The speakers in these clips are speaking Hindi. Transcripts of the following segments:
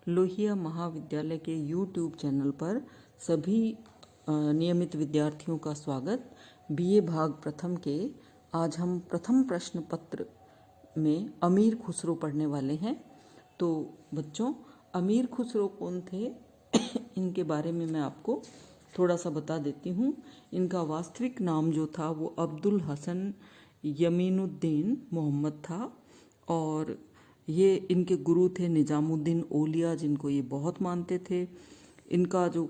लोहिया महाविद्यालय के यूट्यूब चैनल पर सभी नियमित विद्यार्थियों का स्वागत। बीए भाग प्रथम के आज हम प्रथम प्रश्न पत्र में अमीर खुसरो पढ़ने वाले हैं। तो बच्चों, अमीर खुसरो कौन थे इनके बारे में मैं आपको थोड़ा सा बता देती हूँ। इनका वास्तविक नाम जो था वो अब्दुल हसन यमीनुद्दीन मोहम्मद था और ये इनके गुरु थे निजामुद्दीन औलिया, जिनको ये बहुत मानते थे। इनका जो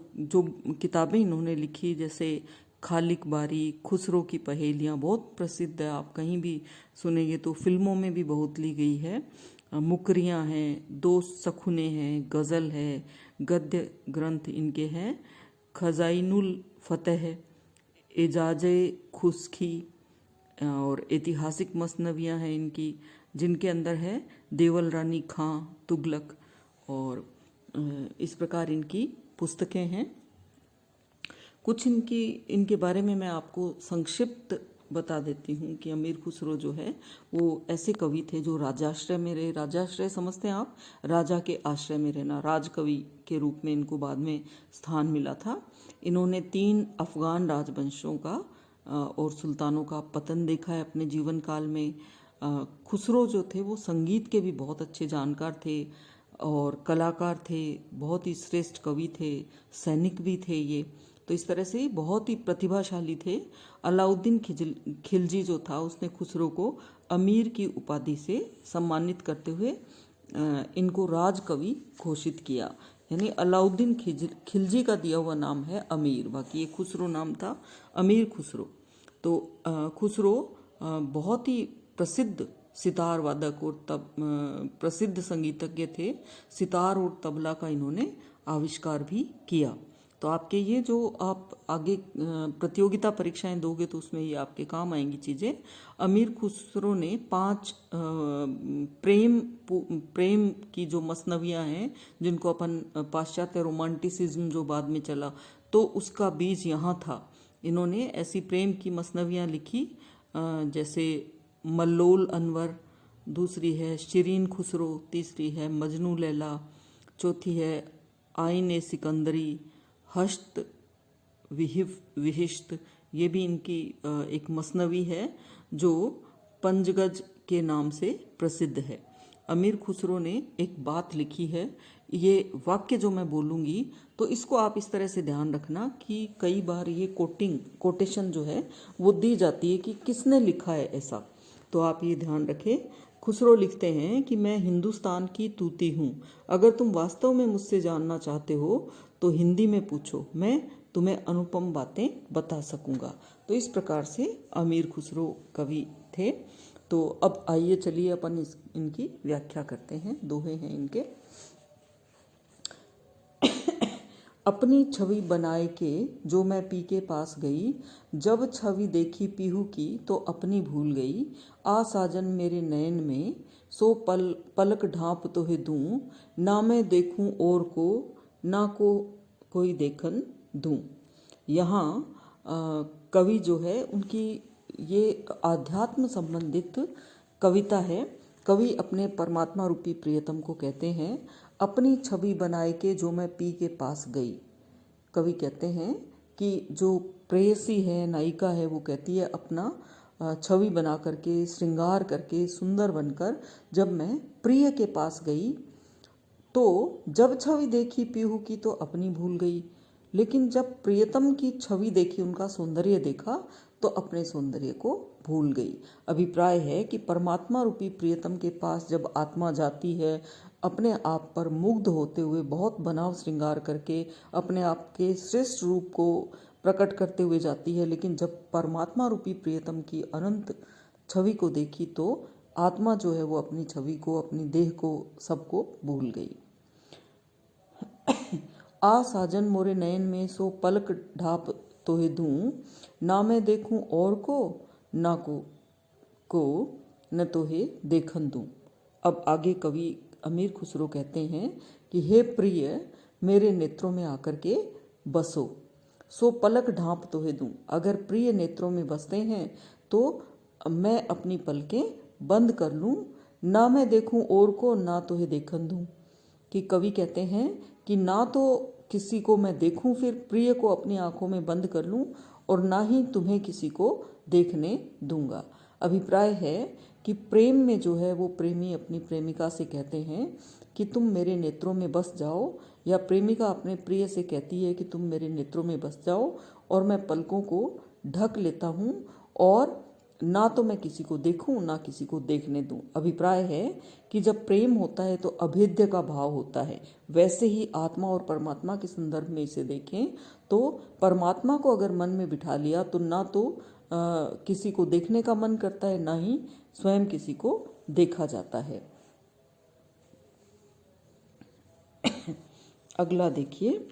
किताबें इन्होंने लिखी, जैसे खालिक बारी, खुसरो की पहेलियाँ, बहुत प्रसिद्ध है। आप कहीं भी सुनेंगे तो फिल्मों में भी बहुत ली गई है। मुकरियाँ हैं, दो सखुने हैं, गज़ल है, गद्य ग्रंथ इनके हैं, खजाइनुल फतह, एजाजे खुस्की और ऐतिहासिक मसनवियाँ हैं इनकी, जिनके अंदर है देवल रानी खां, तुगलक और इस प्रकार इनकी पुस्तकें हैं। कुछ इनके बारे में मैं आपको संक्षिप्त बता देती हूँ कि अमीर खुसरो जो है वो ऐसे कवि थे जो राजाश्रय में रहे। राजाश्रय समझते हैं आप, राजा के आश्रय में रहना। राजकवि के रूप में इनको बाद में स्थान मिला था। इन्होंने 3 अफगान राजवंशों का और सुल्तानों का पतन देखा है अपने जीवन काल में। खुसरो जो थे वो संगीत के भी बहुत अच्छे जानकार थे और कलाकार थे, बहुत ही श्रेष्ठ कवि थे, सैनिक भी थे ये। तो इस तरह से बहुत ही प्रतिभाशाली थे। अलाउद्दीन खिलजी जो था उसने खुसरो को अमीर की उपाधि से सम्मानित करते हुए इनको राजकवि घोषित किया। यानी अलाउद्दीन खिलजी का दिया हुआ नाम है अमीर, बाकी ये खुसरो नाम था अमीर खुसरो। तो खुसरो बहुत ही प्रसिद्ध सितार वादक और प्रसिद्ध संगीतज्ञ थे। सितार और तबला का इन्होंने आविष्कार भी किया। तो आपके ये जो आप आगे प्रतियोगिता परीक्षाएं दोगे तो उसमें ये आपके काम आएंगी चीज़ें। अमीर खुसरो ने 5 प्रेम की जो मसनवियाँ हैं, जिनको अपन पाश्चात्य रोमांटिसिज्म जो बाद में चला, तो उसका बीज यहाँ था। इन्होंने ऐसी प्रेम की मसनवियाँ लिखी जैसे मल्लोल अनवर, दूसरी है शिरीन खुसरो, तीसरी है मजनू लैला, चौथी है आइन ए सिकंदरी, हश्त विहिश्त, ये भी इनकी एक मसनवी है जो पंजगज के नाम से प्रसिद्ध है। अमीर खुसरो ने एक बात लिखी है, ये वाक्य जो मैं बोलूँगी तो इसको आप इस तरह से ध्यान रखना कि कई बार ये कोटेशन जो है वो दी जाती है कि किसने लिखा है ऐसा, तो आप ये ध्यान रखें। खुसरो लिखते हैं कि मैं हिंदुस्तान की तूती हूँ, अगर तुम वास्तव में मुझसे जानना चाहते हो तो हिंदी में पूछो, मैं तुम्हें अनुपम बातें बता सकूंगा। तो इस प्रकार से अमीर खुसरो कवि थे। तो अब आइए चलिए अपन इनकी व्याख्या करते हैं। दोहे हैं इनके। अपनी छवि बनाए के जो मैं पी के पास गई, जब छवि देखी पीहू की तो अपनी भूल गई। आ साजन मेरे नयन में सो पलक ढांप तो है दूं, ना मैं देखूं और को ना को कोई देखन दूं। यहाँ कवि जो है उनकी ये आध्यात्म संबंधित कविता है। कवि अपने परमात्मा रूपी प्रियतम को कहते हैं, अपनी छवि बनाए के जो मैं पी के पास गई। कवि कहते हैं कि जो प्रेयसी है, नायिका है, वो कहती है अपना छवि बना करके, श्रृंगार करके, सुंदर बनकर जब मैं प्रिय के पास गई, तो जब छवि देखी पीहू की तो अपनी भूल गई। लेकिन जब प्रियतम की छवि देखी, उनका सौंदर्य देखा, तो अपने सौंदर्य को भूल गई। अभिप्राय है कि परमात्मा रूपी प्रियतम के पास जब आत्मा जाती है, अपने आप पर मुग्ध होते हुए बहुत बनाव श्रृंगार करके अपने आप के श्रेष्ठ रूप को प्रकट करते हुए जाती है, लेकिन जब परमात्मा रूपी प्रियतम की अनंत छवि को देखी तो आत्मा जो है वो अपनी छवि को, अपनी देह को, सबको भूल गई। आ साजन मोरे नयन में सो पलक ढाप तो है दूं, ना मैं देखूं और को ना को न तो है देखन दूं। अब आगे कवि अमीर खुसरो कहते हैं कि हे प्रिय, मेरे नेत्रों में आकर के बसो, सो पलक ढांप तो है दूं। अगर प्रिय नेत्रों में बसते हैं तो मैं अपनी पलकें बंद कर लूं, ना मैं देखूं और को ना तो है देखन दूं। कि कवि कहते हैं कि ना तो किसी को मैं देखूं फिर प्रिय को अपनी आंखों में बंद कर लूं, और ना ही तुम्हें किसी को देखने दूंगा। अभिप्राय है कि प्रेम में जो है वो प्रेमी अपनी प्रेमिका से कहते हैं कि तुम मेरे नेत्रों में बस जाओ, या प्रेमिका अपने प्रिय से कहती है कि तुम मेरे नेत्रों में बस जाओ और मैं पलकों को ढक लेता हूँ, और ना तो मैं किसी को देखूं ना किसी को देखने दूं। अभिप्राय है कि जब प्रेम होता है तो अभेद्य का भाव होता है। वैसे ही आत्मा और परमात्मा के संदर्भ में इसे देखें तो परमात्मा को अगर मन में बिठा लिया तो ना तो किसी को देखने का मन करता है, ना ही स्वयं किसी को देखा जाता है। अगला देखिए,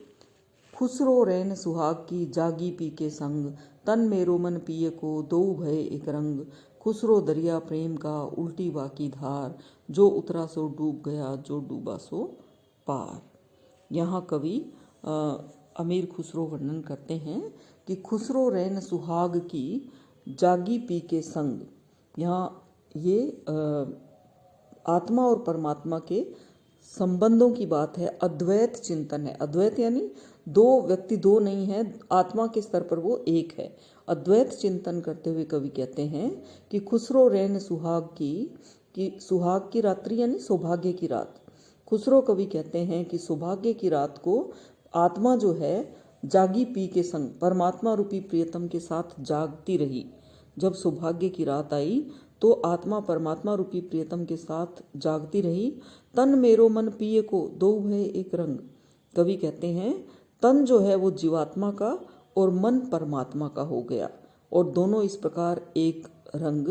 खुसरो रैन सुहाग की जागी पी के संग, तन मेरो मन पिए को दो भय एक रंग। खुसरो दरिया प्रेम का उल्टी बाकी धार, जो उतरा सो डूब गया जो डूबा सो पार। यहाँ कवि अमीर खुसरो वर्णन करते हैं कि खुसरो रैन सुहाग की जागी पी के संग। यहाँ ये आत्मा और परमात्मा के संबंधों की बात है, अद्वैत चिंतन है। अद्वैत यानी दो व्यक्ति दो नहीं है, आत्मा के स्तर पर वो एक है। अद्वैत चिंतन करते हुए कवि कहते हैं कि खुसरो रैन सुहाग की सुहाग की रात्रि यानी सौभाग्य की रात। खुसरो कवि कहते हैं कि सौभाग्य की रात को आत्मा जो है जागी पी के संग परमात्मा रूपी प्रियतम के साथ जागती रही। जब सौभाग्य की रात आई तो आत्मा परमात्मा रूपी प्रियतम के साथ जागती रही। तन मेरो मन पिए को दो भय एक रंग। कवि कहते हैं तन जो है वो जीवात्मा का और मन परमात्मा का हो गया, और दोनों इस प्रकार एक रंग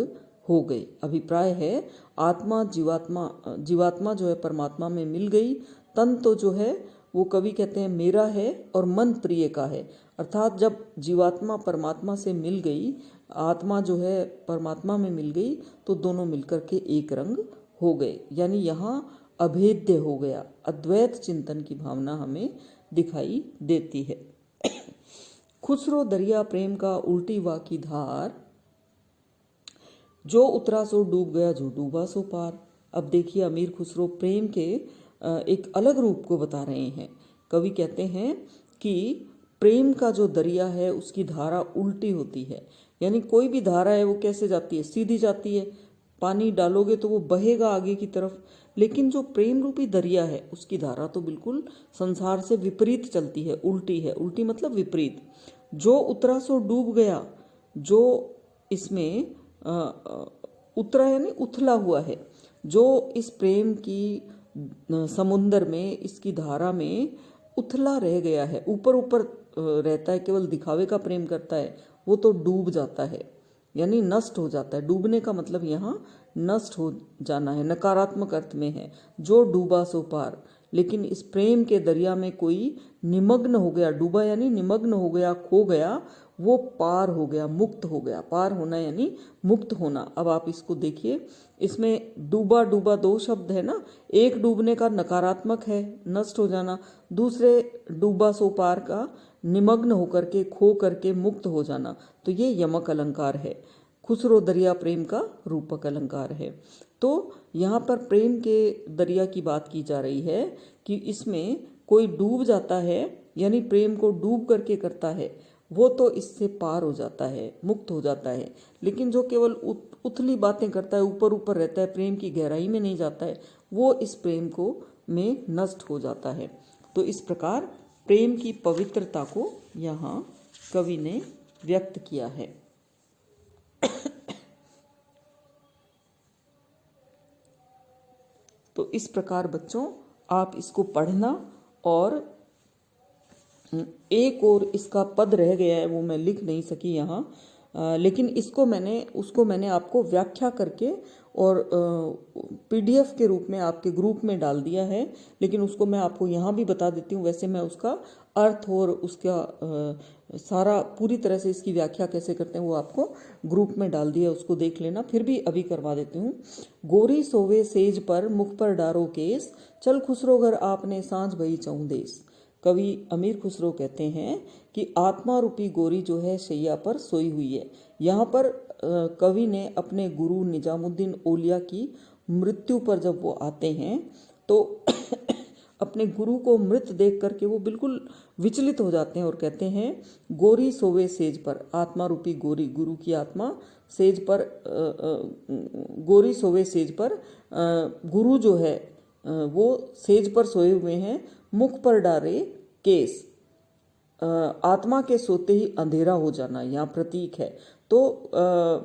हो गए। अभिप्राय है आत्मा जीवात्मा जो है परमात्मा में मिल गई। तन तो जो है वो कवि कहते हैं मेरा है और मन प्रिय का है। अर्थात जब जीवात्मा परमात्मा से मिल गई, आत्मा जो है परमात्मा में मिल गई, तो दोनों मिलकर के एक रंग हो गए। यानी यहाँ अभेद्य हो गया। अद्वैत चिंतन की भावना हमें दिखाई देती है। खुसरो दरिया प्रेम का उल्टी वाकी धार, जो उतरा सो डूब गया जो डूबा सो पार। अब देखिए अमीर खुसरो प्रेम के एक अलग रूप को बता रहे हैं। कवि कहते हैं कि प्रेम का जो दरिया है उसकी धारा उल्टी होती है। यानी कोई भी धारा है वो कैसे जाती है, सीधी जाती है, पानी डालोगे तो वो बहेगा आगे की तरफ। लेकिन जो प्रेम रूपी दरिया है उसकी धारा तो बिल्कुल संसार से विपरीत चलती है, उल्टी है। उल्टी मतलब विपरीत। जो उतरा सो डूब गया, जो इसमें उतरा यानी उथला हुआ है, जो इस प्रेम की समुंदर में, इसकी धारा में उथला रह गया है, ऊपर ऊपर रहता है, केवल दिखावे का प्रेम करता है, वो तो डूब जाता है, यानी नष्ट हो जाता है। डूबने का मतलब यहाँ नष्ट हो जाना है, नकारात्मक अर्थ में है। जो डूबा सो पार। लेकिन इस प्रेम के दरिया में कोई निमग्न हो गया, डूबा यानी निमग्न हो गया, खो गया, वो पार हो गया, मुक्त हो गया। पार होना यानी मुक्त होना। अब आप इसको देखिए, इसमें डूबा डूबा दो शब्द है ना। एक डूबने का नकारात्मक है, नष्ट हो जाना, दूसरे डूबा सो पार का निमग्न होकर के, खो करके मुक्त हो जाना। तो ये यमक अलंकार है। खुसरो दरिया प्रेम का रूपक अलंकार है। तो यहाँ पर प्रेम के दरिया की बात की जा रही है कि इसमें कोई डूब जाता है, यानी प्रेम को डूब करके करता है, वो तो इससे पार हो जाता है, मुक्त हो जाता है। लेकिन जो केवल उथली बातें करता है, ऊपर ऊपर रहता है, प्रेम की गहराई में नहीं जाता है, वो इस प्रेम को में नष्ट हो जाता है। तो इस प्रकार प्रेम की पवित्रता को यहाँ कवि ने व्यक्त किया है। तो इस प्रकार बच्चों आप इसको पढ़ना, और एक और इसका पद रह गया है, वो मैं लिख नहीं सकी यहाँ, लेकिन उसको मैंने आपको व्याख्या करके और पीडीएफ के रूप में आपके ग्रुप में डाल दिया है। लेकिन उसको मैं आपको यहाँ भी बता देती हूँ। वैसे मैं उसका अर्थ और उसका सारा पूरी तरह से इसकी व्याख्या कैसे करते हैं वो आपको ग्रुप में डाल दिया, उसको देख लेना। फिर भी अभी करवा देती हूँ। गोरी सोवे सेज पर मुख पर डारो केस, चल खुसरो घर आपने सांझ भई चौं देश। कवि अमीर खुसरो कहते हैं कि आत्मा रूपी गोरी जो है शैया पर सोई हुई है। यहाँ पर कवि ने अपने गुरु निजामुद्दीन औलिया की मृत्यु पर जब वो आते हैं तो अपने गुरु को मृत देख करके वो बिल्कुल विचलित हो जाते हैं और कहते हैं गोरी सोवे सेज पर, आत्मा रूपी गोरी, गुरु की आत्मा सेज पर, गोरी सोवे सेज पर, गुरु जो है वो सेज पर सोए हुए हैं, मुख पर डारे केस, आत्मा के सोते ही अंधेरा हो जाना यहाँ प्रतीक है। तो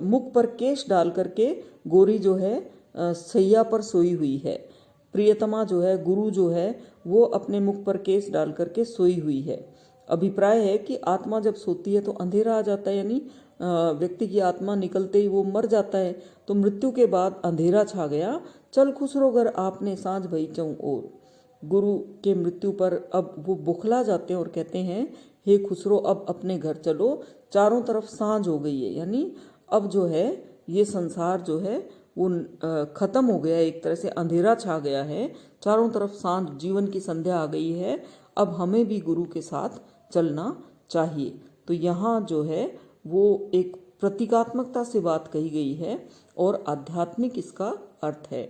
मुख पर केश डाल करके गोरी जो है सैया पर सोई हुई है, प्रियतमा जो है, गुरु जो है वो अपने मुख पर केश डाल करके सोई हुई है। अभिप्राय है कि आत्मा जब सोती है तो अंधेरा आ जाता है, यानी व्यक्ति की आत्मा निकलते ही वो मर जाता है, तो मृत्यु के बाद अंधेरा छा गया, चल खुसरो घर आपने सांझ भई चौं ओर। गुरु के मृत्यु पर अब वो बुखला जाते हैं और कहते हैं हे खुसरो अब अपने घर चलो, चारों तरफ सांझ हो गई है, यानी अब जो है ये संसार जो है वो खत्म हो गया है, एक तरह से अंधेरा छा गया है, चारों तरफ सांझ, जीवन की संध्या आ गई है, अब हमें भी गुरु के साथ चलना चाहिए। तो यहाँ जो है वो एक प्रतीकात्मकता से बात कही गई है और आध्यात्मिक इसका अर्थ है।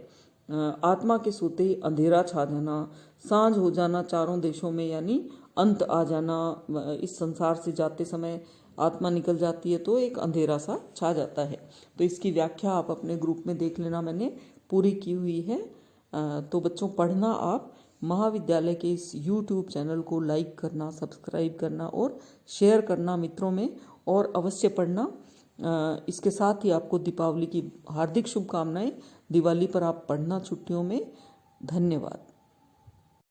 आत्मा के सोते ही अंधेरा छा जाना, सांझ हो जाना चारों देशों में, यानी अंत आ जाना, इस संसार से जाते समय आत्मा निकल जाती है तो एक अंधेरा सा छा जाता है। तो इसकी व्याख्या आप अपने ग्रुप में देख लेना, मैंने पूरी की हुई है। तो बच्चों पढ़ना, आप महाविद्यालय के इस YouTube चैनल को लाइक करना, सब्सक्राइब करना और शेयर करना मित्रों में, और अवश्य पढ़ना। इसके साथ ही आपको दीपावली की हार्दिक शुभकामनाएं। दिवाली पर आप पढ़ना छुट्टियों में। धन्यवाद।